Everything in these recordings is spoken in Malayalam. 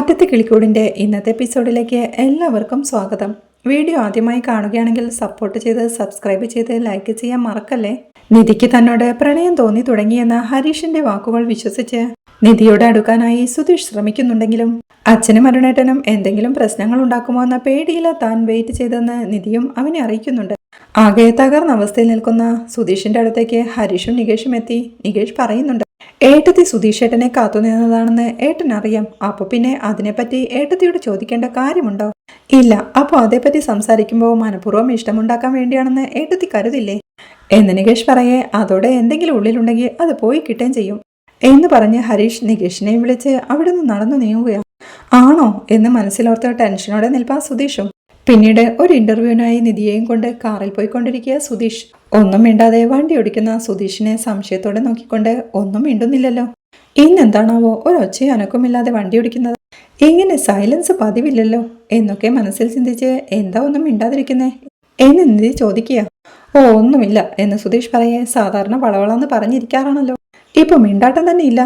കാറ്റത്തെ കിളിക്കൂടിൻ്റെ ഇന്നത്തെ എപ്പിസോഡിലേക്ക് എല്ലാവർക്കും സ്വാഗതം. വീഡിയോ ആദ്യമായി കാണുകയാണെങ്കിൽ സപ്പോർട്ട് ചെയ്ത് സബ്സ്ക്രൈബ് ചെയ്ത് ലൈക്ക് ചെയ്യാൻ മറക്കല്ലേ. നിധിക്ക് തന്നോട് പ്രണയം തോന്നി തുടങ്ങിയെന്ന ഹരീഷിന്റെ വാക്കുകൾ വിശ്വസിച്ച് നിധിയോട് അടുക്കാനായി സുധീഷ് ശ്രമിക്കുന്നുണ്ടെങ്കിലും അച്ഛനും അരുണേട്ടനും എന്തെങ്കിലും പ്രശ്നങ്ങൾ ഉണ്ടാക്കുമോ എന്ന പേടിയില താൻ വെയിറ്റ് ചെയ്തെന്ന് നിധിയും അവനെ അറിയിക്കുന്നുണ്ട്. ആകെ തകർന്ന അവസ്ഥയിൽ നിൽക്കുന്ന സുധീഷിന്റെ അടുത്തേക്ക് ഹരീഷും നികേഷും എത്തി. നികേഷ് പറയുന്നുണ്ട്, ഏട്ടത്തി സുധീഷേട്ടനെ കാത്തുനിന്നതാണെന്ന് ഏട്ടനറിയാം. അപ്പൊ പിന്നെ അതിനെപ്പറ്റി ഏട്ടത്തിയോട് ചോദിക്കേണ്ട കാര്യമുണ്ടോ? ഇല്ല. അപ്പോൾ അതേപ്പറ്റി സംസാരിക്കുമ്പോൾ മനഃപൂർവ്വം ഇഷ്ടമുണ്ടാക്കാൻ വേണ്ടിയാണെന്ന് ഏട്ടത്തി കരുതില്ലേ എന്ന് നികേഷ് പറയേ, അതോടെ എന്തെങ്കിലും ഉള്ളിലുണ്ടെങ്കിൽ അത് പോയി കിട്ടുകയും ചെയ്യും എന്ന് പറഞ്ഞ് ഹരീഷ് നികേഷിനെയും വിളിച്ച് അവിടെ നിന്ന് നടന്നു നീങ്ങുകയാണ്. ആണോ എന്ന് മനസ്സിലോർത്ത് ടെൻഷനോടെ നിൽപ്പാ സുധീഷും. പിന്നീട് ഒരു ഇന്റർവ്യൂവിനായി നിധിയെയും കൊണ്ട് കാറിൽ പോയിക്കൊണ്ടിരിക്കുക സുധീഷ്. ഒന്നും മിണ്ടാതെ വണ്ടി ഓടിക്കുന്ന സുധീഷിനെ സംശയത്തോടെ നോക്കിക്കൊണ്ട് ഒന്നും മിണ്ടുന്നില്ലല്ലോ. ഇന്നെന്താണാവോ ഒരൊച്ചയും അനക്കമില്ലാതെ വണ്ടി ഓടിക്കുന്നത്? ഇങ്ങനെ സൈലൻസ് പതിവില്ലല്ലോ എന്നൊക്കെ മനസ്സിൽ ചിന്തിച്ച് എന്താ ഒന്നും മിണ്ടാതിരിക്കുന്നേ എന്ന് നിധി ചോദിക്കുക. ഓ ഒന്നുമില്ല എന്ന് സുധീഷ് പറയേ, സാധാരണ വളവളന്ന് പറഞ്ഞിരിക്കാറാണല്ലോ, ഇപ്പൊ മിണ്ടാട്ടം തന്നെ ഇല്ല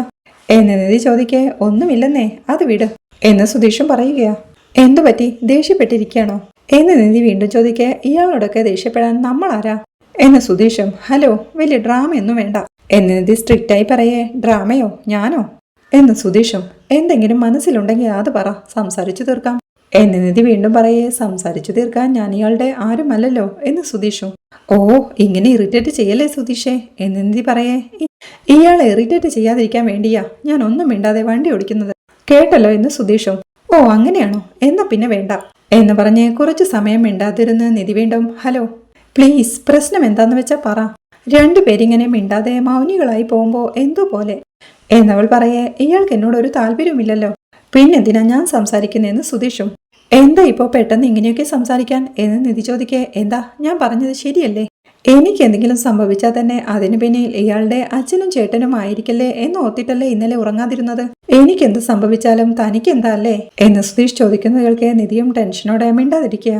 എന്ന് നിധി ചോദിക്കേ. ഒന്നുമില്ലെന്നേ, അത് വിട് എന്ന് സുധീഷും പറയുകയാ. എന്തു പറ്റി, ദേഷ്യപ്പെട്ടിരിക്കുകയാണോ എന്ന് നിധി വീണ്ടും ചോദിക്കേ. ഇയാളോടൊക്കെ ദേഷ്യപ്പെടാൻ നമ്മളാരാ എന്ന് സുധീഷും. ഹലോ, വലിയ ഡ്രാമയൊന്നും വേണ്ട എന്ന് നിധി സ്ട്രിക്റ്റായി പറയേ. ഡ്രാമയോ, ഞാനോ എന്ന് സുധീഷും. എന്തെങ്കിലും മനസ്സിലുണ്ടെങ്കിൽ അത് പറ, സംസാരിച്ചു തീർക്കാം എന്ന് നിധി വീണ്ടും പറയേ. സംസാരിച്ചു തീർക്കാൻ ഞാൻ ഇയാളുടെ ആരുമല്ലല്ലോ എന്ന് സുധീഷും. ഓ ഇങ്ങനെ ഇറിറ്റേറ്റ് ചെയ്യല്ലേ സുധീഷേ എന്ന് നിധി പറയേ. ഇയാളെ ഇറിറ്റേറ്റ് ചെയ്യാതിരിക്കാൻ വേണ്ടിയാ ഞാൻ ഒന്നും മിണ്ടാതെ വണ്ടി ഓടിക്കുന്നത്, കേട്ടല്ലോ എന്ന് സുധീഷും. ഓ അങ്ങനെയാണോ, എന്നാ പിന്നെ വേണ്ട എന്ന് പറഞ്ഞ് കുറച്ചു സമയം മിണ്ടാതിരുന്ന് നിധി വീണ്ടും, ഹലോ പ്ലീസ്, പ്രശ്നം എന്താന്ന് വെച്ചാ പറ. രണ്ടുപേരിങ്ങനെ മിണ്ടാതെ മൗനികളായി പോകുമ്പോ എന്തോ പോലെ എന്നവൾ പറയേ. ഇയാൾക്ക് എന്നോട് ഒരു താല്പര്യമില്ലല്ലോ, പിന്നെന്തിനാ ഞാൻ സംസാരിക്കുന്നതെന്ന് സുധീഷും. എന്താ ഇപ്പോ പെട്ടെന്ന് ഇങ്ങനെയൊക്കെ സംസാരിക്കാൻ എന്ന് നിധി ചോദിക്കേ. എന്താ ഞാൻ പറഞ്ഞത് ശരിയല്ലേ? എനിക്ക് എന്തെങ്കിലും സംഭവിച്ചാൽ തന്നെ അതിനു പിന്നിൽ ഇയാളുടെ അച്ഛനും ചേട്ടനും ആയിരിക്കല്ലേ എന്ന് ഓർത്തിട്ടല്ലേ ഇന്നലെ ഉറങ്ങാതിരുന്നത്? എനിക്കെന്ത് സംഭവിച്ചാലും തനിക്കെന്താ അല്ലേ എന്ന് സുധീഷ് ചോദിക്കുന്നതുകൾക്ക് നിധിയും ടെൻഷനോടെ മിണ്ടാതിരിക്കുക.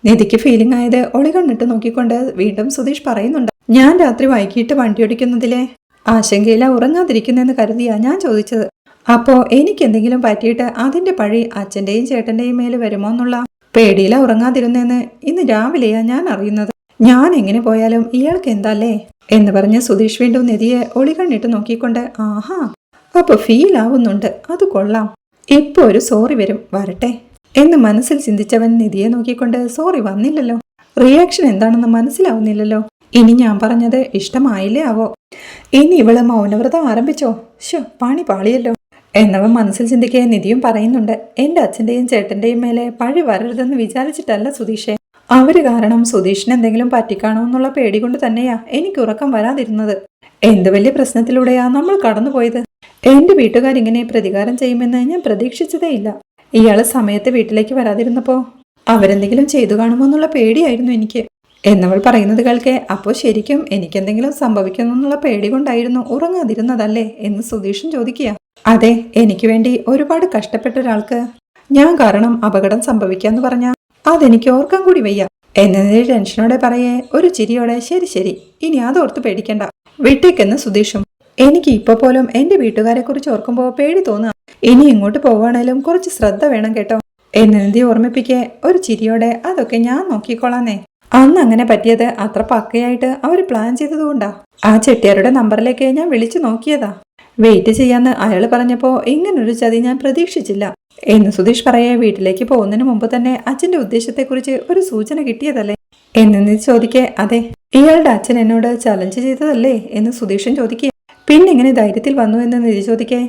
നിധിക്ക് ഫീലിംഗ് ആയത് ഒളികണ്ണിട്ട് നോക്കിക്കൊണ്ട് വീണ്ടും സുധീഷ് പറയുന്നുണ്ട്, ഞാൻ രാത്രി വൈകിട്ട് വണ്ടിയോടിക്കുന്നതിലെ ആശങ്കയില ഉറങ്ങാതിരിക്കുന്നെന്ന് കരുതിയാ ഞാൻ ചോദിച്ചത്. അപ്പോ എനിക്ക് എന്തെങ്കിലും പറ്റിയിട്ട് അതിന്റെ പഴി അച്ഛന്റെയും ചേട്ടന്റെയും മേല് വരുമോ എന്നുള്ള പേടിയില ഉറങ്ങാതിരുന്നെന്ന് ഇന്ന് രാവിലെയാ ഞാൻ അറിയുന്നത്. ഞാൻ എങ്ങനെ പോയാലും ഇയാൾക്ക് എന്താല്ലേ എന്ന് പറഞ്ഞ് സുധീഷ് വീണ്ടും നിധിയെ ഒളികണ്ണിട്ട് നോക്കിക്കൊണ്ട്, ആഹാ അപ്പൊ ഫീൽ ആവുന്നുണ്ട്, അത് കൊള്ളാം, ഇപ്പൊ ഒരു സോറി വരും, വരട്ടെ എന്ന് മനസ്സിൽ ചിന്തിച്ചവൻ നിധിയെ നോക്കിക്കൊണ്ട്, സോറി വന്നില്ലല്ലോ, റിയാക്ഷൻ എന്താണെന്ന് മനസ്സിലാവുന്നില്ലല്ലോ, ഇനി ഞാൻ പറഞ്ഞത് ഇഷ്ടമായില്ലേ ആവോ, ഇനി ഇവള് മൗനവ്രതം ആരംഭിച്ചോ, പണി പാളിയല്ലോ എന്നവൻ മനസ്സിൽ ചിന്തിക്കുക. നിധിയും പറയുന്നുണ്ട്, എന്റെ അച്ഛന്റെയും ചേട്ടന്റെയും മേലെ പഴി വരരുതെന്ന് വിചാരിച്ചിട്ടല്ല സുധീഷേ, അവര് കാരണം സുധീഷിന് എന്തെങ്കിലും പറ്റിക്കാണോ എന്നുള്ള പേടി കൊണ്ട് തന്നെയാ എനിക്ക് ഉറക്കം വരാതിരുന്നത്. എന്ത് വലിയ പ്രശ്നത്തിലൂടെയാ നമ്മൾ കടന്നുപോയത്. എന്റെ വീട്ടുകാരിങ്ങനെ പ്രതികാരം ചെയ്യുമെന്ന് ഞാൻ പ്രതീക്ഷിച്ചതേയില്ല. ഇയാള് സമയത്ത് വീട്ടിലേക്ക് വരാതിരുന്നപ്പോ അവരെന്തെങ്കിലും ചെയ്തു കാണുമോ എന്നുള്ള പേടിയായിരുന്നു എനിക്ക് എന്നവൾ പറയുന്നത് കേൾക്കെ. അപ്പോ ശരിക്കും എനിക്കെന്തെങ്കിലും സംഭവിക്കുമെന്നുള്ള പേടി കൊണ്ടായിരുന്നു ഉറങ്ങാതിരുന്നതല്ലേ എന്ന് സുധീഷും ചോദിക്കുക. അതെ, എനിക്ക് വേണ്ടി ഒരുപാട് കഷ്ടപ്പെട്ട ഒരാൾക്ക് ഞാൻ കാരണം അപകടം സംഭവിക്കാന്ന് പറഞ്ഞാ അതെനിക്ക് ഓർക്കാൻ കൂടി വയ്യ എന്നതിന് ടെൻഷനോടെ പറയേ. ഒരു ചിരിയോടെ, ശരി ശരി, ഇനി അതോർത്ത് പേടിക്കണ്ട, വിട്ടേക്കെന്ന് സുധീഷും. എനിക്ക് ഇപ്പൊ പോലും എന്റെ വീട്ടുകാരെ കുറിച്ച് ഓർക്കുമ്പോ പേടി തോന്നുക. ഇനി ഇങ്ങോട്ട് പോവാണേലും കുറച്ച് ശ്രദ്ധ വേണം കേട്ടോ എന്ന് നിധി ഓർമ്മിപ്പിക്കേ. ഒരു ചിരിയോടെ, അതൊക്കെ ഞാൻ നോക്കിക്കോളാന്നേ, അന്ന് അങ്ങനെ പറ്റിയത് അത്ര പക്കയായിട്ട് അവർ പ്ലാൻ ചെയ്തതുകൊണ്ടാ. ആ ചെട്ടിയാരുടെ നമ്പറിലേക്ക് ഞാൻ വിളിച്ചു നോക്കിയതാ, വെയിറ്റ് ചെയ്യാന്ന് അയാള് പറഞ്ഞപ്പോ ഇങ്ങനൊരു ചതി ഞാൻ പ്രതീക്ഷിച്ചില്ല എന്ന് സുധീഷ് പറയേ. വീട്ടിലേക്ക് പോകുന്നതിന് മുമ്പ് തന്നെ അച്ഛന്റെ ഉദ്ദേശത്തെക്കുറിച്ച് ഒരു സൂചന കിട്ടിയതല്ലേ എന്ന് നിധി ചോദിക്കേ. അതെ, ഇയാളുടെ അച്ഛൻ എന്നോട് ചലഞ്ച് ചെയ്തതല്ലേ എന്ന് സുധീഷും ചോദിക്കേ. പിന്നെങ്ങനെ ധൈര്യത്തിൽ വന്നു എന്ന് നിധി ചോദിക്കേ.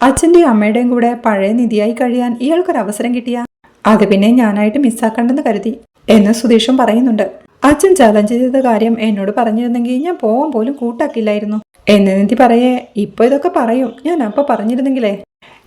അച്ഛന്റെയും അമ്മയുടെയും കൂടെ പഴയ നിധിയായി കഴിയാൻ ഇയാൾക്കൊരവസരം കിട്ടിയ അത് പിന്നെ ഞാനായിട്ട് മിസ്സാക്കണ്ടെന്ന് കരുതി എന്ന് സുധീഷും പറയുന്നുണ്ട്. അച്ഛൻ ചലഞ്ച് ചെയ്ത കാര്യം എന്നോട് പറഞ്ഞിരുന്നെങ്കിൽ ഞാൻ പോവാൻ പോലും കൂട്ടാക്കില്ലായിരുന്നു എന്ന് നിധി പറയേ. ഇപ്പൊ ഇതൊക്കെ പറയും, ഞാൻ അപ്പൊ പറഞ്ഞിരുന്നെങ്കിലേ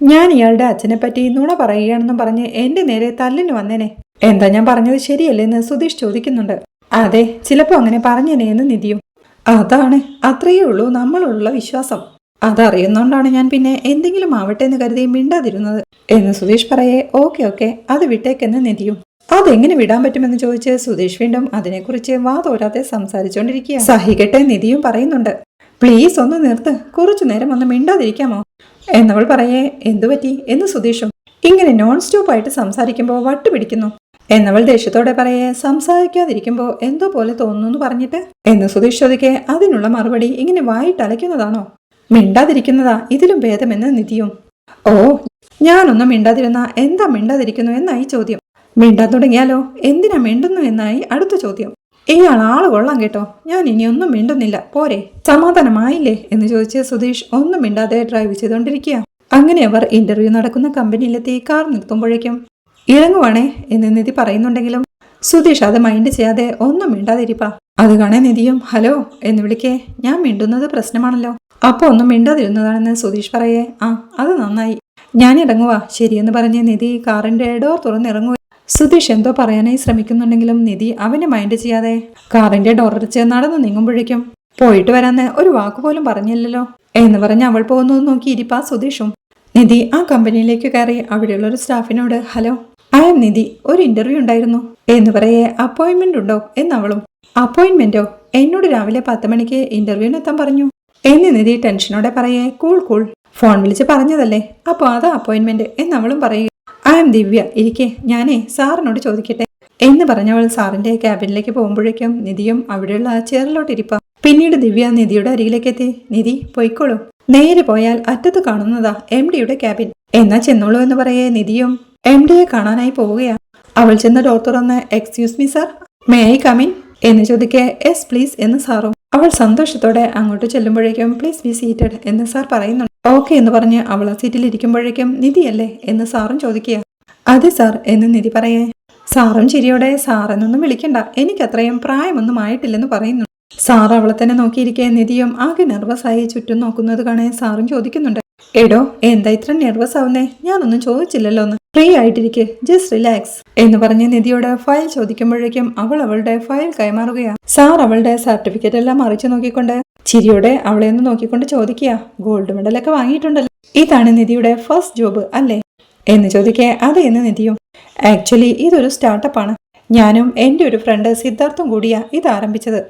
ഞാൻ ഇയാളുടെ അച്ഛനെ പറ്റി നുണ പറയുകയാണെന്നും പറഞ്ഞ് എന്റെ നേരെ തല്ലിന് വന്നേനെ. എന്താ ഞാൻ പറഞ്ഞത് ശരിയല്ലേ എന്ന് സുധീഷ് ചോദിക്കുന്നുണ്ട്. അതെ, ചിലപ്പോ അങ്ങനെ പറഞ്ഞേനെ എന്ന് നിധിയും. അതാണ്, അത്രയേ ഉള്ളൂ നമ്മളുള്ള വിശ്വാസം, അതറിയുന്നോണ്ടാണ് ഞാൻ പിന്നെ എന്തെങ്കിലും ആവട്ടെ എന്ന് കരുതി മിണ്ടാതിരുന്നത് എന്ന് സുധീഷ് പറയേ. ഓക്കെ ഓക്കെ, അത് വിട്ടേക്കെന്ന് നിധിയും. അതെങ്ങനെ വിടാൻ പറ്റുമെന്ന് ചോദിച്ച് സുധീഷ് വീണ്ടും അതിനെക്കുറിച്ച് വാതോരാതെ സംസാരിച്ചുകൊണ്ടിരിക്കുക. സഹികട്ടെ നിധിയും പറയുന്നുണ്ട്, പ്ലീസ് ഒന്ന് നിർത്ത്, കുറച്ചു നേരം ഒന്ന് മിണ്ടാതിരിക്കാമോ എന്നവൾ പറയേ. എന്തുപറ്റി എന്ന് സുധീഷും. ഇങ്ങനെ നോൺ സ്റ്റോപ്പ് ആയിട്ട് സംസാരിക്കുമ്പോൾ വട്ടുപിടിക്കുന്നു എന്നവൾ ദേഷ്യത്തോടെ പറയെ സംസാരിക്കാതിരിക്കുമ്പോൾ എന്തോ പോലെ തോന്നുന്നു പറഞ്ഞിട്ട് എന്ന് സുധീഷ് ചോദിക്കെ അതിനുള്ള മറുപടി ഇങ്ങനെ വായിട്ടലയ്ക്കുന്നതാണോ? മിണ്ടാതിരിക്കുന്നതാ ഇതിലും ഭേദമെന്ന് നിധിയും. ഓ, ഞാനൊന്നും മിണ്ടാതിരുന്ന എന്താ മിണ്ടാതിരിക്കുന്നു എന്നായി ചോദ്യം. മിണ്ടാൻ തുടങ്ങിയാലോ എന്തിനാ മിണ്ടുന്നു എന്നായി അടുത്ത ചോദ്യം. ഇയാൾ ആള് കൊള്ളാം കേട്ടോ, ഞാൻ ഇനി ഒന്നും മിണ്ടുന്നില്ല, പോരെ, സമാധാനമായില്ലേ എന്ന് ചോദിച്ച് സുധീഷ് ഒന്നും മിണ്ടാതെ ഡ്രൈവ് ചെയ്തുകൊണ്ടിരിക്കുക. അങ്ങനെ അവർ ഇന്റർവ്യൂ നടക്കുന്ന കമ്പനിയിലെത്തി കാർ നിർത്തുമ്പോഴേക്കും ഇറങ്ങുവാണേ എന്ന് നിധി പറയുന്നുണ്ടെങ്കിലും സുധീഷ് അത് മൈൻഡ് ചെയ്യാതെ ഒന്നും മിണ്ടാതിരിപ്പാ. അത് കാണാൻ നിധിയും ഹലോ എന്ന് വിളിക്കേ ഞാൻ മിണ്ടുന്നത് പ്രശ്നമാണല്ലോ, അപ്പൊ ഒന്നും മിണ്ടാതിരുന്നതാണെന്ന് സുധീഷ് പറയേ. ആ, അത് നന്നായി, ഞാൻ ഇറങ്ങുവാ ശരിയെന്ന് പറഞ്ഞ് നിധി കാറിന്റെ ഡോർ തുറന്നിറങ്ങുക. സുധീഷ് എന്തോ പറയാനായി ശ്രമിക്കുന്നുണ്ടെങ്കിലും നിധി അവനെ മൈൻഡ് ചെയ്യാതെ കാറിന്റെ ഡോർ അടച്ച് നടന്നു നീങ്ങുമ്പോഴേക്കും പോയിട്ട് വരാന്ന് ഒരു വാക്കുപോലും പറഞ്ഞില്ലല്ലോ എന്ന് പറഞ്ഞ് അവൾ പോകുന്നത് നോക്കി ഇരിപ്പാ സുധീഷും. നിധി ആ കമ്പനിയിലേക്ക് കയറി അവിടെയുള്ള ഒരു സ്റ്റാഫിനോട് ഹലോ, ഐ എം നിധി, ഒരു ഇന്റർവ്യൂ ഉണ്ടായിരുന്നു എന്ന് പറയേ അപ്പോയിന്റ്മെന്റ് ഉണ്ടോ എന്നവളും. അപ്പോയിന്റ്മെന്റോ? എന്നോട് രാവിലെ 10 മണിക്ക് ഇന്റർവ്യൂവിന് എത്താൻ പറഞ്ഞു എന്ന് നിധി ടെൻഷനോടെ പറയേ. കൂൾ കൂൾ, ഫോൺ വിളിച്ച് പറഞ്ഞതല്ലേ, അപ്പൊ അതാ അപ്പോയിന്റ്മെന്റ് എന്നവളും പറയുക. ഐ എം ദിവ്യ, ഇരിക്കെ, ഞാനേ സാറിനോട് ചോദിക്കട്ടെ എന്ന് പറഞ്ഞവൾ സാറിന്റെ ക്യാബിനിലേക്ക് പോകുമ്പോഴേക്കും നിധിയും അവിടെയുള്ള ചെയറിലോട്ട് ഇരിപ്പാം. പിന്നീട് ദിവ്യ നിധിയുടെ അരികിലേക്ക് എത്തി. നിധി പൊയ്ക്കോളൂ, നേരെ പോയാൽ അറ്റത്ത് കാണുന്നതാ MD-യുടെ ക്യാബിൻ, എന്നാ ചെന്നോളൂ എന്ന് പറയേ നിധിയും MD-യെ കാണാനായി പോവുകയാ. അവൾ ചെന്ന് ഡോർ തുറന്ന് excuse me sir, may I come in എന്ന് ചോദിക്കെ എസ് പ്ലീസ് എന്ന് സാറും. അവൾ സന്തോഷത്തോടെ അങ്ങോട്ട് ചെല്ലുമ്പോഴേക്കും പ്ലീസ് ബി സീറ്റഡ് എന്ന് സാർ പറയുന്നുണ്ട്. ഓക്കെ എന്ന് പറഞ്ഞ് അവൾ ആ സീറ്റിൽ ഇരിക്കുമ്പോഴേക്കും നിധിയല്ലേ എന്ന് സാറും ചോദിക്കുക. അതെ സാർ എന്ന് നിധി പറയേ. സാറും ചിരിയോടെ സാറെന്നൊന്നും വിളിക്കണ്ട, എനിക്കത്രയും പ്രായമൊന്നും ആയിട്ടില്ലെന്ന് പറയുന്നു. സാർ അവളെ തന്നെ നോക്കിയിരിക്കെ നിധിയും ആകെ നെർവസായി ചുറ്റും നോക്കുന്നത് കാണേ സാറും ചോദിക്കുന്നുണ്ട്. എടോ, എന്താ ഇത്ര നെർവസ് ആവുന്നേ? ഞാനൊന്നും ചോദിച്ചില്ലല്ലോ എന്ന്. ഫ്രീ ആയിട്ടിരിക്കെ, ജസ്റ്റ് റിലാക്സ് എന്ന് പറഞ്ഞ് നിധിയോട് ഫയൽ ചോദിക്കുമ്പോഴേക്കും അവൾ അവളുടെ ഫയൽ കൈമാറുകയാണ്. സാർ അവളുടെ സർട്ടിഫിക്കറ്റ് എല്ലാം മറിച്ചു നോക്കിക്കൊണ്ട് ചിരിയോടെ അവളെ ഒന്ന് നോക്കിക്കൊണ്ട് ചോദിക്കുക, ഗോൾഡ് മെഡലൊക്കെ വാങ്ങിയിട്ടുണ്ടല്ലോ, ഇതാണ് നിധിയുടെ ഫസ്റ്റ് ജോബ് അല്ലേ എന്ന് ചോദിക്കേ. അതെ എന്ന് നിധിയും. ആക്ച്വലി ഇതൊരു സ്റ്റാർട്ടപ്പാണ്, ഞാനും എൻ്റെ ഒരു ഫ്രണ്ട് സിദ്ധാർത്ഥും കൂടിയാ ഇത് ആരംഭിച്ചത്.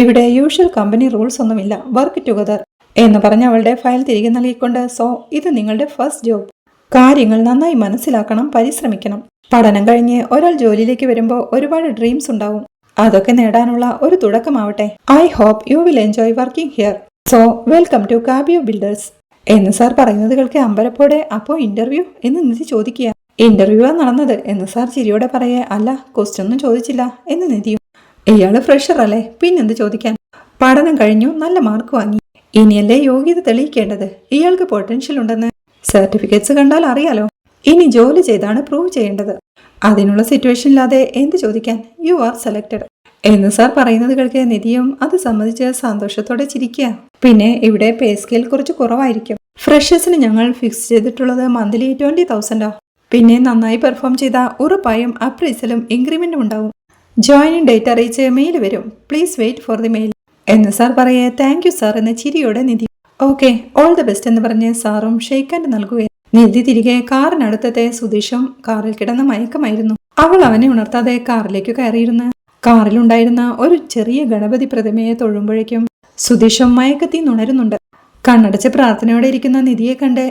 ഇവിടെ യൂഷ്വൽ കമ്പനി റൂൾസ് ഒന്നുമില്ല, വർക്ക് ടുഗദർ എന്ന് പറഞ്ഞ് അവളുടെ ഫയൽ തിരികെ നൽകിക്കൊണ്ട് സോ ഇത് നിങ്ങളുടെ ഫസ്റ്റ് ജോബ്, കാര്യങ്ങൾ നന്നായി മനസ്സിലാക്കണം, പരിശ്രമിക്കണം. പഠനം കഴിഞ്ഞ് ഒരാൾ ജോലിയിലേക്ക് വരുമ്പോൾ ഒരുപാട് ഡ്രീംസ് ഉണ്ടാവും, അതൊക്കെ നേടാനുള്ള ഒരു തുടക്കമാവട്ടെ. I hope you will enjoy working here, so welcome to കാബിയോ ബിൽഡേഴ്സ് എന്ന് സാർ പറയുന്നത് കേൾക്കെ അമ്പരപ്പോടെ അപ്പോ ഇന്റർവ്യൂ എന്ന് നിധി ചോദിക്കുക. ഇന്റർവ്യൂ നടന്നത് എന്ന് സാർ ചിരിയോടെ പറയേ. അല്ല, ക്വസ്റ്റ്യൻ ഒന്നും ചോദിച്ചില്ല എന്ന് നിധിയും. ഇയാള് ഫ്രഷർ അല്ലേ, പിന്നെന്ത് ചോദിക്കാൻ, പഠനം കഴിഞ്ഞു, നല്ല മാർക്ക് വാങ്ങി, ഇനിയല്ലേ യോഗ്യത തെളിയിക്കേണ്ടത്, ഇയാൾക്ക് പൊട്ടൻഷ്യൽ ഉണ്ടെന്ന് സർട്ടിഫിക്കറ്റ്സ് കണ്ടാൽ അറിയാലോ, ഇനി ജോലി ചെയ്താണ് പ്രൂവ് ചെയ്യേണ്ടത്, അതിനുള്ള സിറ്റുവേഷൻ ഇല്ലാതെ എന്ത് ചോദിക്കാൻ, യു ആർ സെലക്ടഡ് എന്ന് സാർ പറയുന്നത് കേൾക്കെ നിധിയും അത് സംബന്ധിച്ച് സന്തോഷത്തോടെ ചിരിക്കുക. പിന്നെ ഇവിടെ പേ സ്കെയിൽ കുറച്ച് കുറവായിരിക്കും, ഫ്രഷേഴ്സിന് ഞങ്ങൾ ഫിക്സ് ചെയ്തിട്ടുള്ളത് മന്ത്ലി 20,000. പിന്നെ നന്നായി പെർഫോം ചെയ്ത ഉറപ്പായും അപ്രൈസലും ഇൻക്രിമെന്റും ഉണ്ടാവും. ജോയിനിങ് ഡേറ്റ് അറിയിച്ച് മെയിൽ വരും, please wait for the mail എന്ന് സാർ പറയേ. താങ്ക് യു സാർ എന്ന് ചിരിയോടെ Nidhi. Okay, all the best എന്ന് പറഞ്ഞ് സാറും ഷെയ്ക്ക് ഹാൻഡ് നൽകുകയാണ്. നിധി തിരികെ കാറിനടുത്തത്തെ സുധീഷും കാറിൽ കിടന്ന മയക്കമായിരുന്നു. അവൾ അവനെ ഉണർത്താതെ കാറിലേക്ക് കയറിയിരുന്ന് കാറിലുണ്ടായിരുന്ന ഒരു ചെറിയ ഗണപതി പ്രതിമയെ തൊഴുമ്പോഴേക്കും സുധീഷും മയക്കത്തിൽ ഉണരുന്നുണ്ട്. കണ്ണടച്ച് പ്രാർത്ഥനയോടെ ഇരിക്കുന്ന നിധിയെ കണ്ട്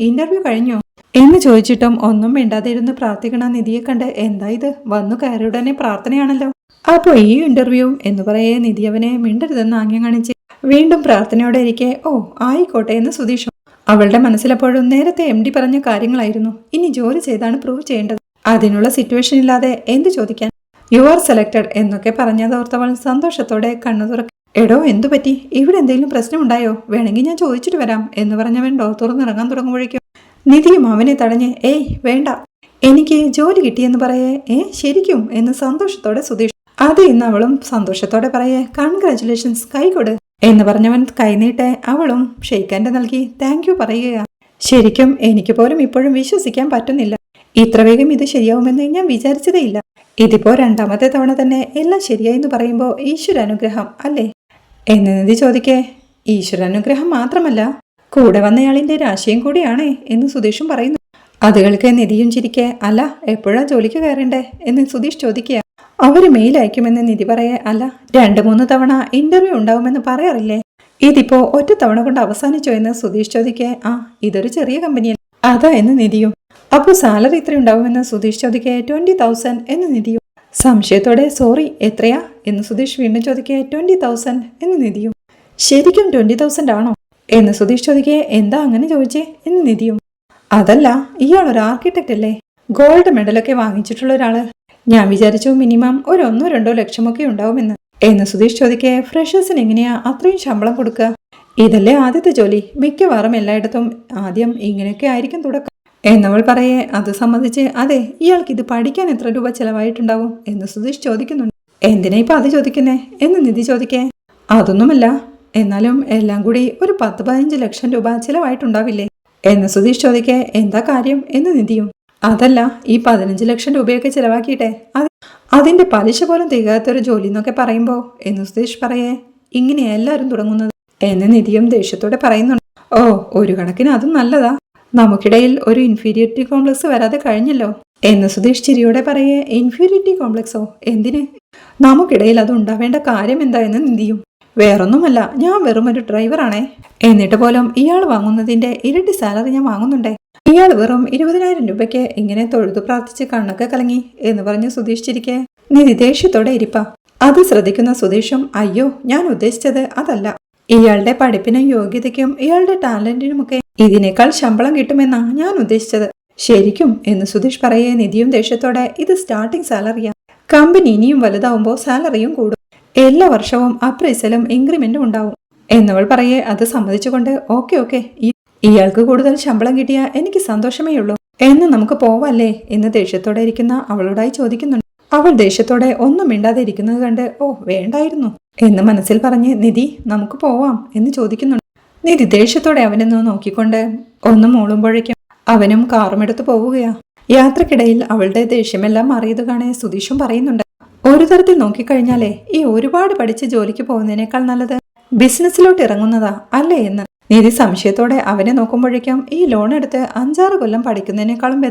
ഇന്റർവ്യൂ കഴിഞ്ഞോ എന്ന് ചോദിച്ചിട്ടും ഒന്നും മിണ്ടാതെ ഇരുന്ന് പ്രാർത്ഥിക്കണ നിധിയെ കണ്ട് എന്താ ഇത്, വന്നു കയറിയുടനെ പ്രാർത്ഥനയാണല്ലോ, അപ്പൊ ഈ ഇന്റർവ്യൂ എന്ന് പറയേ നിധി അവനെ മിണ്ടരുതെന്ന് ആംഗ്യം കാണിച്ച് വീണ്ടും പ്രാർത്ഥനയോടെ ഇരിക്കെ ഓ ആയിക്കോട്ടെ എന്ന് സുധീഷും. അവളുടെ മനസ്സിലെപ്പോഴും നേരത്തെ MD പറഞ്ഞ കാര്യങ്ങളായിരുന്നു, ഇനി ജോലി ചെയ്താണ് പ്രൂവ് ചെയ്യേണ്ടത്, അതിനുള്ള സിറ്റുവേഷൻ ഇല്ലാതെ എന്ത് ചോദിക്കാൻ, യു ആർ സെലക്ടഡ് എന്നൊക്കെ പറഞ്ഞതോർത്തവൾ സന്തോഷത്തോടെ കണ്ണു തുറക്കും. എടോ എന്തു പറ്റി, ഇവിടെ എന്തെങ്കിലും പ്രശ്നമുണ്ടായോ, വേണമെങ്കിൽ ഞാൻ ചോദിച്ചിട്ട് വരാം എന്ന് പറഞ്ഞവൻ ഡോർ തുറന്നിറങ്ങാൻ തുടങ്ങുമ്പോഴേക്കും നിധിയും അവനെ തടഞ്ഞ് ഏയ് വേണ്ട, എനിക്ക് ജോലി കിട്ടിയെന്ന് പറയേ. ശരിക്കും എന്ന് സന്തോഷത്തോടെ സുധീഷ്. അത് ഇന്ന് അവളും സന്തോഷത്തോടെ പറയേ. കൺഗ്രാറ്റുലേഷൻസ്, കൈകൊട് എന്ന് പറഞ്ഞവൻ കൈനീട്ടെ അവളും ഷെയ്ക്കാൻ്റെ നൽകി താങ്ക് യു പറയുകയാണ്. ശരിക്കും എനിക്ക് പോലും ഇപ്പോഴും വിശ്വസിക്കാൻ പറ്റുന്നില്ല, ഇത്ര വേഗം ഇത് ശരിയാവുമെന്ന് ഞാൻ വിചാരിച്ചതേയില്ല. ഇതിപ്പോ 2ാമത്തെ തവണ തന്നെ എല്ലാം ശരിയായെന്ന് പറയുമ്പോൾ ഈശ്വരാനുഗ്രഹം അല്ലേ എന്ന് നിധി ചോദിക്കേ. ഈശ്വരാനുഗ്രഹം മാത്രമല്ല, കൂടെ വന്നയാളിന്റെ രാശിയും കൂടിയാണേ എന്ന് സുധീഷും പറയുന്നു. അത് കേൾക്കെ നിധിയും ചിരിക്കെ. അല്ല, എപ്പോഴാ ജോലിക്ക് കയറണ്ടേ എന്ന് സുധീഷ് ചോദിക്കുക. അവര് മെയിൽ അയക്കുമെന്ന് നിധി പറയേ. അല്ല, 2-3 തവണ ഇന്റർവ്യൂ ഉണ്ടാവുമെന്ന് പറയാറില്ലേ, ഇതിപ്പോ ഒറ്റ തവണ കൊണ്ട് അവസാനിച്ചോ എന്ന് സുധീഷ് ചോദിക്കേ. ഇതൊരു ചെറിയ കമ്പനിയല്ല, അതാ എന്ന് നിധിയും. അപ്പോൾ സാലറി ഇത്ര ഉണ്ടാവുമെന്ന് സുധീഷ് ചോദിക്കെ 20,000 എന്ന് നിധിയും. സംശയത്തോടെ സോറി എത്രയാ എന്ന് സുധീഷ് വീണ്ടും ചോദിക്കെ 20,000 എന്ന് നിധിയും. ശരിക്കും 20,000 ആണോ എന്ന് സുധീഷ് ചോദിക്കെ എന്താ അങ്ങനെ ചോദിച്ചേ എന്ന് നിധിയും. അതല്ല, ഇയാൾ ഒരു ആർക്കിടെക്റ്റ് അല്ലേ, ഗോൾഡ് മെഡലൊക്കെ വാങ്ങിച്ചിട്ടുള്ള ഒരാള്. ഞാൻ വിചാരിച്ചു മിനിമം ഒരു 1-2 ലക്ഷമൊക്കെ ഉണ്ടാവുമെന്ന് എന്ന് സുധീഷ് ചോദിക്കെ ഫ്രഷേഴ്സിന് എങ്ങനെയാ അത്രയും ശമ്പളം കൊടുക്കുക? ഇതല്ലേ ആദ്യത്തെ ജോലി, മിക്കവാറും എല്ലായിടത്തും ആദ്യം ഇങ്ങനെയൊക്കെ ആയിരിക്കും തുടക്കം എന്നവൾ പറയേ. അത് സംബന്ധിച്ച് അതെ, ഇയാൾക്ക് ഇത് പഠിക്കാൻ എത്ര രൂപ ചെലവായിട്ടുണ്ടാവും എന്ന് സുധീഷ് ചോദിക്കുന്നുണ്ട്. എന്തിനാ ഇപ്പൊ അത് ചോദിക്കുന്നേ എന്ന് നിധി ചോദിക്കേ. അതൊന്നുമല്ല, എന്നാലും എല്ലാം കൂടി ഒരു 10-15 ലക്ഷം രൂപ ചിലവായിട്ടുണ്ടാവില്ലേ എന്ന് സുധീഷ് ചോദിക്കേ. എന്താ കാര്യം എന്ന് നിധിയും. അതല്ല, ഈ 15 ലക്ഷം രൂപയൊക്കെ ചിലവാക്കിയിട്ടെ അതിന്റെ പലിശ പോലും തികയാത്തൊരു ജോലി എന്നൊക്കെ പറയുമ്പോ എന്ന് സുധീഷ് പറയേ. ഇങ്ങനെയാ എല്ലാവരും തുടങ്ങുന്നത് എന്ന് നിധിയും ദേഷ്യത്തോടെ പറയുന്നുണ്ട്. ഓ, ഒരു കണക്കിന് അതും നല്ലതാ, നമുക്കിടയിൽ ഒരു ഇൻഫീരിയോറിറ്റി കോംപ്ലക്സ് വരാതെ കഴിഞ്ഞല്ലോ എന്ന് സുധീഷ് ചിരിയോടെ പറയേ. ഇൻഫീരിയോറിറ്റി കോംപ്ലക്സോ? എന്തിന്? നമുക്കിടയിൽ അത് ഉണ്ടാവേണ്ട കാര്യം എന്താ എന്ന് നിധിയും. വേറൊന്നുമല്ല, ഞാൻ വെറും ഒരു ഡ്രൈവറാണേ, എന്നിട്ട് പോലും ഇയാൾ വാങ്ങുന്നതിന്റെ ഇരട്ടി സാലറി ഞാൻ വാങ്ങുന്നുണ്ടേ. ഇയാൾ വെറും 20,000 രൂപയ്ക്ക് ഇങ്ങനെ തൊഴുതു പ്രാർത്ഥിച്ച് കണ്ണൊക്കെ കലങ്ങി എന്ന് പറഞ്ഞ് സുധീഷ് ചിരിക്കെ. നിധി ദേഷ്യത്തോടെ ഇരിപ്പാ. അത് ശ്രദ്ധിക്കുന്ന സുധീഷും അയ്യോ, ഞാൻ ഉദ്ദേശിച്ചത് അതല്ല, ഇയാളുടെ പഠിപ്പിനും യോഗ്യതയ്ക്കും ഇയാളുടെ ടാലന്റിനുമൊക്കെ ഇതിനേക്കാൾ ശമ്പളം കിട്ടുമെന്നാ ഞാൻ ഉദ്ദേശിച്ചത്. ശരിക്കും എന്ന് സുധീഷ് പറയേ. നിധിയും ദേഷ്യത്തോടെ ഇത് സ്റ്റാർട്ടിംഗ് സാലറിയാ, കമ്പനി ഇനിയും വലുതാവുമ്പോൾ സാലറിയും കൂടും, എല്ലാ വർഷവും അപ്രൈസലും ഇൻക്രിമെന്റും ഉണ്ടാവും എന്നവൾ പറയേ. അത് സമ്മതിച്ചുകൊണ്ട് ഓക്കെ ഇയാൾക്ക് കൂടുതൽ ശമ്പളം കിട്ടിയാ എനിക്ക് സന്തോഷമേ ഉള്ളൂ, എന്ന് നമുക്ക് പോവല്ലേ എന്ന് ദേഷ്യത്തോടെ ഇരിക്കുന്ന അവളോടായി ചോദിക്കുന്നുണ്ട്. അവൾ ദേഷ്യത്തോടെ ഒന്നും മിണ്ടാതെ ഇരിക്കുന്നത് കണ്ട് ഓ വേണ്ടായിരുന്നു എന്ന് മനസ്സിൽ പറഞ്ഞ് നിധി നമുക്ക് പോവാം എന്ന് ചോദിക്കുന്നുണ്ട്. നിധി ദേഷ്യത്തോടെ അവനെന്ന് നോക്കിക്കൊണ്ട് ഒന്ന് മൂളുമ്പോഴേക്കും അവനും കാറുമെടുത്ത് പോവുകയാ. യാത്രക്കിടയിൽ അവളുടെ ദേഷ്യമെല്ലാം മാറിയത് കാണേ സുധീഷും പറയുന്നുണ്ട്. ഒരു തരത്തിൽ നോക്കിക്കഴിഞ്ഞാലേ ഈ ഒരുപാട് പഠിച്ച് ജോലിക്ക് പോകുന്നതിനേക്കാൾ നല്ലത് ബിസിനസ്സിലോട്ട് ഇറങ്ങുന്നതാ അല്ലേ എന്ന് നിധി സംശയത്തോടെ അവനെ നോക്കുമ്പോഴേക്കും ഈ ലോൺ എടുത്ത് 5-6 കൊല്ലം പഠിക്കുന്നതിനേക്കാളും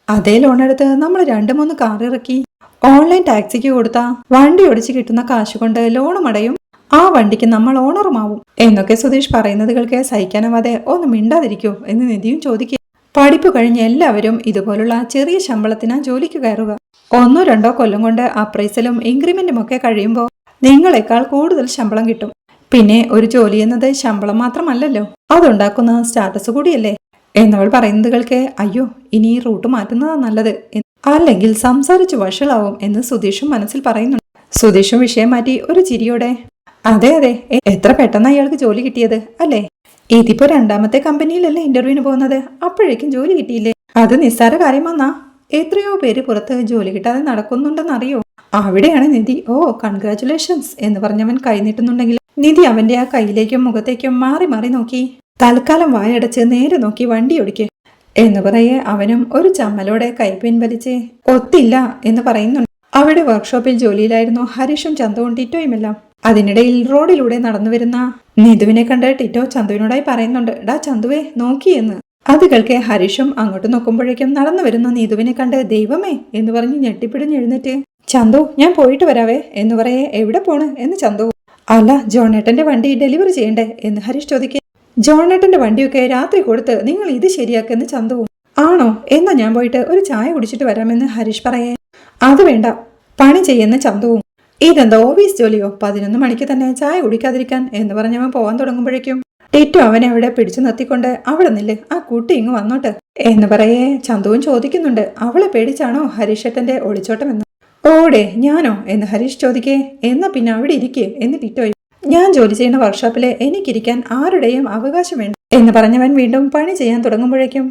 അതേ ലോൺ എടുത്ത് നമ്മൾ 2-3 കാർ ഇറക്കി ഓൺലൈൻ ടാക്സിക്ക് കൊടുത്താ വണ്ടി ഓടിച്ച് കിട്ടുന്ന കാശ് കൊണ്ട് ലോണും അടയും, ആ വണ്ടിക്ക് നമ്മൾ ഓണറുമാവും എന്നൊക്കെ സുധീഷ് പറയുന്നത് കേൾക്കെ സഹിക്കാനാവാതെ ഒന്ന് മിണ്ടാതിരിക്കൂ എന്ന് നിധിയും ചോദിക്കുക. പഠിപ്പ് കഴിഞ്ഞ് എല്ലാവരും ഇതുപോലുള്ള ചെറിയ ശമ്പളത്തിനാ ജോലിക്ക് കയറുക. 1-2 കൊല്ലം കൊണ്ട് അപ്രൈസലും ഇൻക്രിമെന്റും ഒക്കെ കഴിയുമ്പോൾ നിങ്ങളെക്കാൾ കൂടുതൽ ശമ്പളം കിട്ടും. പിന്നെ ഒരു ജോലി എന്നത് ശമ്പളം മാത്രമല്ലല്ലോ, അതുണ്ടാക്കുന്ന സ്റ്റാറ്റസ് കൂടിയല്ലേ എന്നവൾ പറയുന്നത് കേൾക്കെ. അയ്യോ, ഇനി ഈ റൂട്ട് മാറ്റുന്നതാ നല്ലത്, അല്ലെങ്കിൽ സംസാരിച്ച് വഷളാവും എന്ന് സുധീഷും മനസ്സിൽ പറയുന്നുണ്ട്. സുധീഷും വിഷയം മാറ്റി ഒരു ചിരിയോടെ അതെ എത്ര പെട്ടെന്ന് അയാൾക്ക് ജോലി കിട്ടിയത് അല്ലേ, ഇതിപ്പോ 2ാമത്തെ കമ്പനിയിലല്ലേ ഇന്റർവ്യൂവിന് പോകുന്നത്, അപ്പോഴേക്കും ജോലി കിട്ടിയില്ലേ, അത് നിസ്സാര കാര്യമാന്നാ. എത്രയോ പേര് പുറത്ത് ജോലി കിട്ടാതെ നടക്കുന്നുണ്ടെന്നറിയോ. അവിടെയാണ് നിധി ഓ കൺഗ്രാറ്റുലേഷൻസ് എന്ന് പറഞ്ഞവൻ കൈ നീട്ടുന്നുണ്ടെങ്കിൽ നിധി അവന്റെ ആ കൈയിലേക്കും മുഖത്തേക്കും മാറി മാറി നോക്കി. തൽക്കാലം വായടച്ച് നേരെ നോക്കി വണ്ടി ഓടിക്ക് എന്ന് പറയേ അവനും ഒരു ചമ്മലോടെ കൈ പിൻവലിച്ച് ഒത്തില്ല എന്ന് പറയുന്നുണ്ട്. അവിടെ വർക്ക്ഷോപ്പിൽ ജോലിയിലായിരുന്നു ഹരീഷും ചന്തുവും ടിറ്റോയുമെല്ലാം. അതിനിടയിൽ റോഡിലൂടെ നടന്നു വരുന്ന നിധുവിനെ കണ്ട് ടിറ്റോ ചന്തുവിനോടായി പറയുന്നുണ്ട്. ഡാ ചന്തുവേ നോക്കിയെന്ന്. അത് കേൾക്കെ ഹരീഷും അങ്ങോട്ട് നോക്കുമ്പോഴേക്കും നടന്നു വരുന്ന നീതുവിനെ കണ്ട് ദൈവമേ എന്ന് പറഞ്ഞ് ഞെട്ടിപ്പിടിഞ്ഞെഴുന്നേറ്റ് ചന്തു ഞാൻ പോയിട്ട് വരാവേ എന്ന് പറയേ. എവിടെ പോണ് എന്ന് ചന്തു. അല്ല ജോണേട്ടന്റെ വണ്ടി ഡെലിവറി ചെയ്യണ്ടേ എന്ന് ഹരീഷ് ചോദിക്കേ. ജോണേട്ടന്റെ വണ്ടിയൊക്കെ രാത്രി കൊടുത്ത് നിങ്ങൾ ഇത് ശരിയാക്കെന്ന് ചന്തുവും. ആണോ, എന്നാ ഞാൻ പോയിട്ട് ഒരു ചായ കുടിച്ചിട്ട് വരാമെന്ന് ഹരീഷ് പറയേ. അത് വേണ്ട, പണി ചെയ്യുന്ന ചന്തുവും. ഇതെന്താ ഓഫീസ് ജോലിയോ, 11 മണിക്ക് തന്നെ ചായ കുടിക്കാതിരിക്കാൻ എന്ന് പറഞ്ഞവൻ പോവാൻ തുടങ്ങുമ്പോഴേക്കും ടിറ്റു അവനെ അവിടെ പിടിച്ചു നിർത്തിക്കൊണ്ട് അവിടെ നില്ല്, ആ കുട്ടി ഇങ്ങ് വന്നോട്ട് എന്ന് പറയേ. ചന്തുവും ചോദിക്കുന്നുണ്ട് അവളെ പേടിച്ചാണോ ഹരീഷേട്ടന്റെ ഒളിച്ചോട്ടം എന്ന്. ഓടെ ഞാനോ എന്ന് ഹരീഷ് ചോദിക്കേ. എന്നാ പിന്നെ അവിടെ ഇരിക്കേ എന്ന് ടിറ്റോയും. ഞാൻ ജോലി ചെയ്യുന്ന വർക്ക്ഷോപ്പിലെ എനിക്കിരിക്കാൻ ആരുടെയും അവകാശം വേണ്ട എന്ന് പറഞ്ഞവൻ വീണ്ടും പണി ചെയ്യാൻ തുടങ്ങുമ്പോഴേക്കും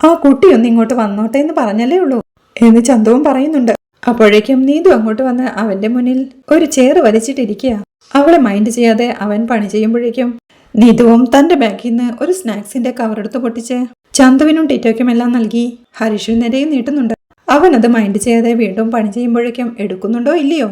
ആ കുട്ടി ഒന്ന് ഇങ്ങോട്ട് വന്നോട്ടെ എന്ന് പറഞ്ഞല്ലേ ഉള്ളൂ എന്ന് ചന്തുവും പറയുന്നുണ്ട്. അപ്പോഴേക്കും നീതു അങ്ങോട്ട് വന്ന് അവന്റെ മുന്നിൽ ഒരു ചെയർ വലിച്ചിട്ടിരിക്കുക. അവളെ മൈൻഡ് ചെയ്യാതെ അവൻ പണി ചെയ്യുമ്പോഴേക്കും നീതുവും തന്റെ ബാഗിൽ നിന്ന് ഒരു സ്നാക്സിന്റെ കവർ എടുത്ത് പൊട്ടിച്ച് ചന്തുവിനും ടിറ്റോയ്ക്കും എല്ലാം നൽകി ഹരീഷിന് നേരെയും നീട്ടുന്നുണ്ട്. അവൻ അത് മൈൻഡ് ചെയ്യാതെ വീണ്ടും പണി ചെയ്യുമ്പോഴേക്കും എടുക്കുന്നുണ്ടോ ഇല്ലയോ,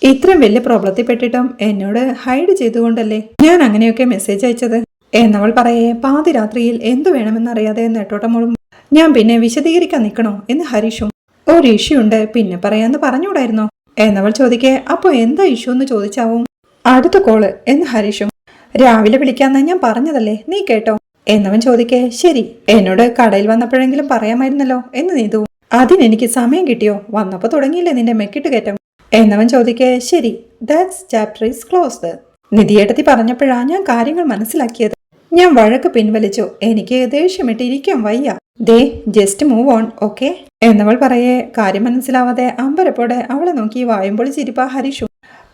ഇത്രയും വലിയ പ്രോബ്ലത്തിൽ പെട്ടിട്ടും എന്നോട് ഹൈഡ് ചെയ്തുകൊണ്ടല്ലേ ഞാൻ അങ്ങനെയൊക്കെ മെസ്സേജ് അയച്ചത് എന്നവൾ പറയേ. പാതിരാത്രിയിൽ എന്തു വേണമെന്നറിയാതെ നെട്ടോട്ടമോളും ഞാൻ പിന്നെ വിശദീകരിക്കാൻ നിൽക്കണോ എന്ന് ഹരീഷും. ഒരു ഇഷ്യൂ ഉണ്ട് പിന്നെ പറയാന്ന് പറഞ്ഞൂടായിരുന്നോ എന്നവൾ ചോദിക്കേ. അപ്പോ എന്താ ഇഷ്യൂ എന്ന് ചോദിച്ചാവും. അടുത്ത കോള് എന്ന് ഹരീഷും. രാവിലെ വിളിക്കാന്ന് ഞാൻ പറഞ്ഞതല്ലേ, നീ കേട്ടോ എന്നവൻ ചോദിക്കേ ശരി എന്നോട് കടയിൽ വന്നപ്പോഴെങ്കിലും പറയാമായിരുന്നല്ലോ എന്ന് നീതു. അതിനെനിക്ക് സമയം കിട്ടിയോ? വന്നപ്പോ തുടങ്ങിയില്ലേ നിന്റെ മെക്കിട്ട് കയറ്റം എന്നവൻ ചോദിക്കേ ശരി, ദാറ്റ്സ് ചാപ്റ്റർ ഈസ് ക്ലോസ്ഡ്. നിധിയേട്ടത്തി പറഞ്ഞപ്പോഴാ ഞാൻ കാര്യങ്ങൾ മനസ്സിലാക്കിയത്. ഞാൻ വഴക്ക് പിൻവലിച്ചു. എനിക്ക് ദേഷ്യമിട്ട് ഇരിക്കാൻ വയ്യ. ദേ ജസ്റ്റ് മൂവ് ഓൺ, ഓക്കെ എന്നവൾ പറയേ. കാര്യം മനസ്സിലാവാതെ അമ്പരപ്പോടെ അവളെ നോക്കി വായുമ്പോൾ ചിരിപ്പാ ഹരീഷു.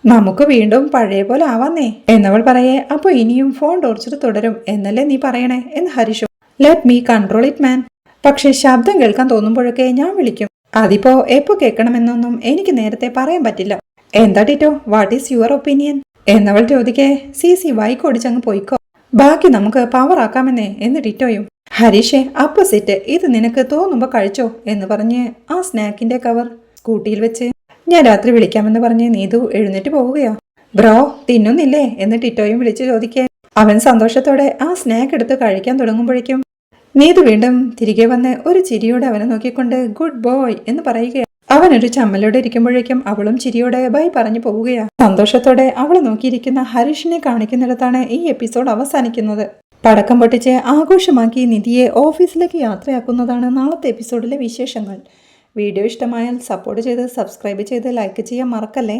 നമുക്ക് വീണ്ടും പഴയ പോലെ ആവാന്നേ എന്നവൾ പറയേ. അപ്പൊ ഇനിയും ഫോൺ ടോർച്ചർ തുടരും എന്നല്ലേ നീ പറയണേ എന്ന് Harish. Let me control it man. പക്ഷെ ശബ്ദം കേൾക്കാൻ തോന്നുമ്പോഴൊക്കെ ഞാൻ വിളിക്കും. അതിപ്പോ എപ്പോ കേൾക്കണമെന്നൊന്നും എനിക്ക് നേരത്തെ പറയാൻ പറ്റില്ല. എന്താ Tito, what is your opinion എന്നവൾ ചോദിക്കേ. സി വൈക്കോടിച്ചങ്ങ് പോയിക്കോ, ബാക്കി നമുക്ക് പവർ ആക്കാമെന്നേ എന്ന് ടിറ്റോയും. ഹരീഷേ അപ്പോസിറ്റ്, ഇത് നിനക്ക് തോന്നുമ്പോ കഴിച്ചോ എന്ന് പറഞ്ഞ് ആ സ്നാക്കിന്റെ കവർ സ്കൂട്ടിയിൽ വെച്ച് ഞാൻ രാത്രി വിളിക്കാമെന്ന് പറഞ്ഞ് നീതു എഴുന്നേറ്റ് പോവുകയാ. ബ്രോ തിന്നുന്നില്ലേ എന്ന് ടിറ്റോയും വിളിച്ചു ചോദിക്കേ. അവൻ സന്തോഷത്തോടെ ആ സ്നാക്ക് എടുത്ത് കഴിക്കാൻ തുടങ്ങുമ്പോഴേക്കും നീതു വീണ്ടും തിരികെ വന്ന് ഒരു ചിരിയോടെ അവനെ നോക്കിക്കൊണ്ട് ഗുഡ് ബോയ് എന്ന് പറയുകയാണ്. അവനൊരു ചമ്മലോടെ ഇരിക്കുമ്പോഴേക്കും അവളും ചിരിയോടെ ബൈ പറഞ്ഞു പോവുകയാ. സന്തോഷത്തോടെ അവളെ നോക്കിയിരിക്കുന്ന ഹരീഷിനെ കാണിക്കുന്നിടത്താണ് ഈ എപ്പിസോഡ് അവസാനിക്കുന്നത്. പടക്കം പൊട്ടിച്ച് ആഘോഷമാക്കി നിധിയെ ഓഫീസിലേക്ക് യാത്രയാക്കുന്നതാണ് നാളത്തെ എപ്പിസോഡിലെ വിശേഷങ്ങൾ. വീഡിയോ ഇഷ്ടമായാൽ സപ്പോർട്ട് ചെയ്ത് സബ്സ്ക്രൈബ് ചെയ്ത് ലൈക്ക് ചെയ്യാൻ മറക്കല്ലേ.